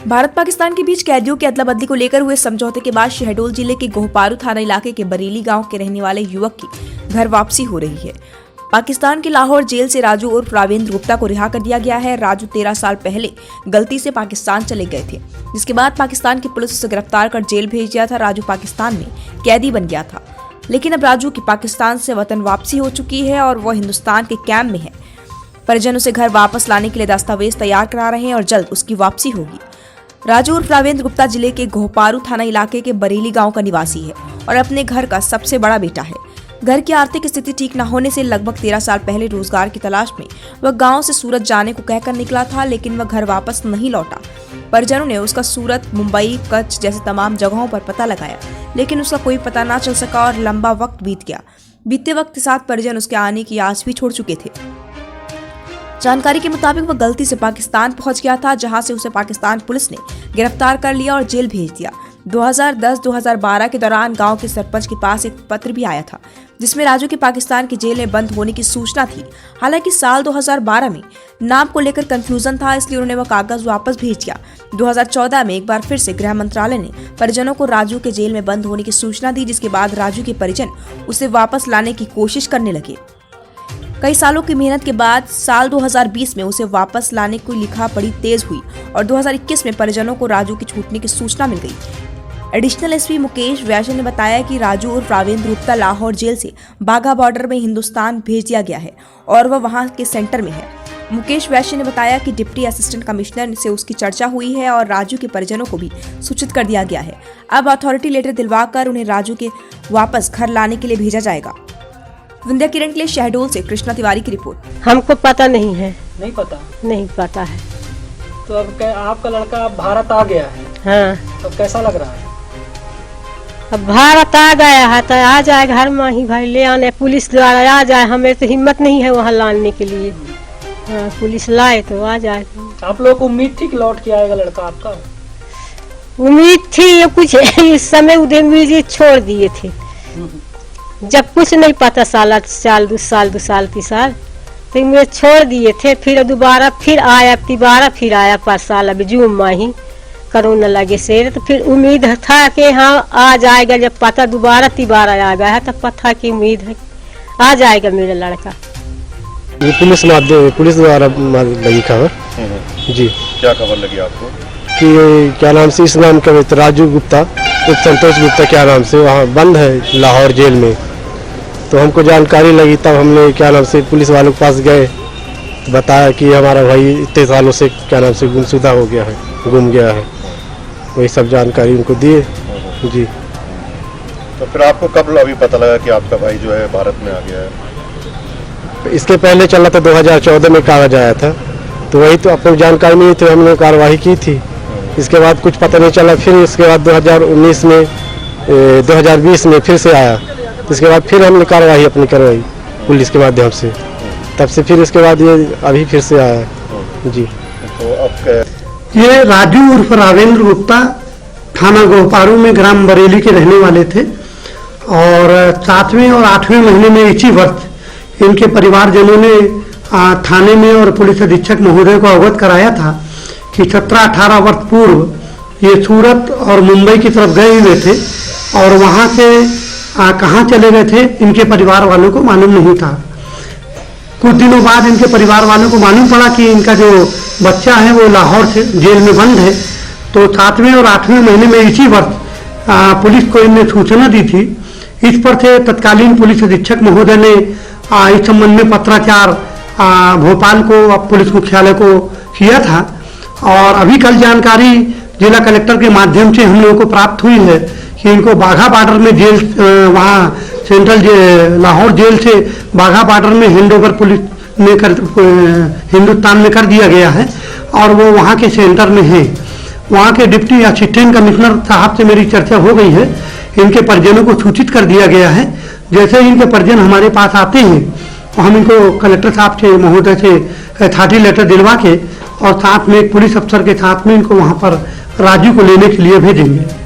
भारत पाकिस्तान के बीच कैदियों की अदला बदली को लेकर हुए समझौते के बाद शहडोल जिले के गोहपारू थाना इलाके के बरेली गांव के रहने वाले युवक की घर वापसी हो रही है। पाकिस्तान के लाहौर जेल से राजू उर्फ रावेंद्र गुप्ता को रिहा कर दिया गया है। राजू 13 साल पहले गलती से पाकिस्तान चले गए थे, जिसके बाद पाकिस्तान की पुलिस उसे गिरफ्तार कर जेल भेज दिया था। राजू पाकिस्तान में कैदी बन गया था, लेकिन अब राजू की पाकिस्तान से वतन वापसी हो चुकी है और वह हिंदुस्तान के कैंप में है। परिजन उसे घर वापस लाने के लिए दस्तावेज तैयार करा रहे हैं और जल्द उसकी वापसी होगी। राजू उर्फ रावेंद्र गुप्ता जिले के गोहपारू थाना इलाके के बरेली गांव का निवासी है और अपने घर का सबसे बड़ा बेटा है। घर की आर्थिक स्थिति ठीक न होने से लगभग 13 साल पहले रोजगार की तलाश में वह गांव से सूरत जाने को कहकर निकला था, लेकिन वह घर वापस नहीं लौटा। परिजनों ने उसका सूरत, मुंबई, कच्छ जैसे तमाम जगहों पर पता लगाया, लेकिन उसका कोई पता न चल सका और लंबा वक्त बीत गया। बीते वक्त के साथ परिजन उसके आने की आस भी छोड़ चुके थे। जानकारी के मुताबिक वह गलती से पाकिस्तान पहुंच गया था, जहां से उसे पाकिस्तान पुलिस ने गिरफ्तार कर लिया और जेल भेज दिया। 2010-2012 के दौरान गांव के सरपंच के पास एक पत्र भी आया था, जिसमें राजू के पाकिस्तान की जेल में बंद होने की सूचना थी। हालांकि साल 2012 में नाम को लेकर कंफ्यूजन था, इसलिए उन्होंने वह कागज वापस भेज दिया। 2014 में एक बार फिर से गृह मंत्रालय ने परिजनों को राजू के जेल में बंद होने की सूचना दी, जिसके बाद राजू के परिजन उसे वापस लाने की कोशिश करने लगे। कई सालों की मेहनत के बाद साल 2020 में उसे वापस लाने की लिखा पढ़ी तेज हुई और 2021 में परिजनों को राजू के छूटने की सूचना मिल गई। एडिशनल एसपी मुकेश वैश्य ने बताया कि राजू और रावेंद्र गुप्ता लाहौर जेल से बाघा बॉर्डर में हिंदुस्तान भेज दिया गया है और वह वहां के सेंटर में है। मुकेश वैश्य ने बताया कि डिप्टी असिस्टेंट कमिश्नर से उसकी चर्चा हुई है और राजू के परिजनों को भी सूचित कर दिया गया है। अब अथॉरिटी लेटर दिलवाकर उन्हें राजू के वापस घर लाने के लिए भेजा जाएगा। विंध्या किरण के लिए शहडोल से कृष्णा तिवारी की रिपोर्ट। हमको पता नहीं है। नहीं पता? नहीं पता है। तो अब आपका लड़का भारत आ गया है? हाँ। तो कैसा लग रहा है? अब भारत आ गया है तो आ जाए घर में ही भाई, ले आने पुलिस द्वारा आ जाए। हमें तो हिम्मत नहीं है वहाँ लाने के लिए। हाँ, पुलिस लाए तो आ जाए। आप लोगों को उम्मीद थी कि लौट के आएगा लड़का आपका? उम्मीद थी, कुछ इस समय उम्मीद छोड़ दिए थे जब कुछ नहीं पता। साल 2 साल 3 साल तो मैं छोड़ दिए थे। फिर दोबारा फिर आया, तिबारा फिर आया पर साल अभी जून में ही कोरोना लगे से, तो फिर उम्मीद था कि हाँ आ जाएगा। जब पता दोबारा तिबारा आ गया है तो पता की उम्मीद है आ जाएगा मेरा लड़का। ये पुलिस द्वारा लगी खबर जी। क्या खबर लगी आपको? कि क्या नाम से इस नाम का राजू गुप्ता उप संतोष गुप्ता क्या नाम से वहाँ बंद है लाहौर जेल में। तो हमको जानकारी लगी, तब हमने क्या नाम से पुलिस वालों के पास गए तो बताया कि हमारा भाई इतने सालों से क्या नाम से गुमशुदा हो गया है, गुम गया है। वही सब जानकारी उनको दिए जी। तो फिर आपको कब अभी पता लगा कि आपका भाई जो है भारत में आ गया है? इसके पहले चला था 2014 में कागज आया था, तो वही तो आपको जानकारी नहीं थी, हमने कार्रवाई की थी। इसके बाद कुछ पता नहीं चला। फिर इसके बाद 2019 में 2020 में फिर से आया, इसके बाद फिर हमने कार्रवाई अपनी करवाई पुलिस के माध्यम से। तब से फिर इसके बाद ये अभी फिर से आया जी। तो अब ये राजू उर्फ रावेंद्र गुप्ता थाना गोहपारू में ग्राम बरेली के रहने वाले थे और 7वें और 8वें महीने में इसी वर्ष इनके परिवारजनों ने थाने में और पुलिस अधीक्षक महोदय को अवगत कराया था कि 17-18 वर्ष पूर्व ये सूरत और मुंबई की तरफ गए हुए थे और वहाँ से कहाँ चले गए थे इनके परिवार वालों को मालूम नहीं था। कुछ दिनों बाद इनके परिवार वालों को मालूम पड़ा कि इनका जो बच्चा है वो लाहौर से जेल में बंद है। तो 7वें और 8वें महीने में इसी वर्ष पुलिस को इनने सूचना दी थी। इस पर से तत्कालीन पुलिस अधीक्षक महोदय ने इस संबंध में पत्राचार भोपाल को पुलिस मुख्यालय को किया था और अभी कल जानकारी जिला कलेक्टर के माध्यम से हम लोगों को प्राप्त हुई है कि इनको बाघा बॉर्डर में जेल वहाँ सेंट्रल लाहौर जेल से बाघा बॉर्डर में हैंडओवर पुलिस ने हिंदुस्तान में कर दिया गया है और वो वहाँ के सेंटर में है। वहाँ के डिप्टी असिस्टेंट कमिश्नर साहब से मेरी चर्चा हो गई है। इनके परिजनों को सूचित कर दिया गया है। जैसे ही इनके परिजन हमारे पास आते हैं तो हम इनको कलेक्टर साहब से महोदय से अथॉरिटी लेटर दिलवा के और साथ में एक पुलिस अफसर के साथ में इनको वहाँ पर राजू को लेने के लिए भेजेंगे।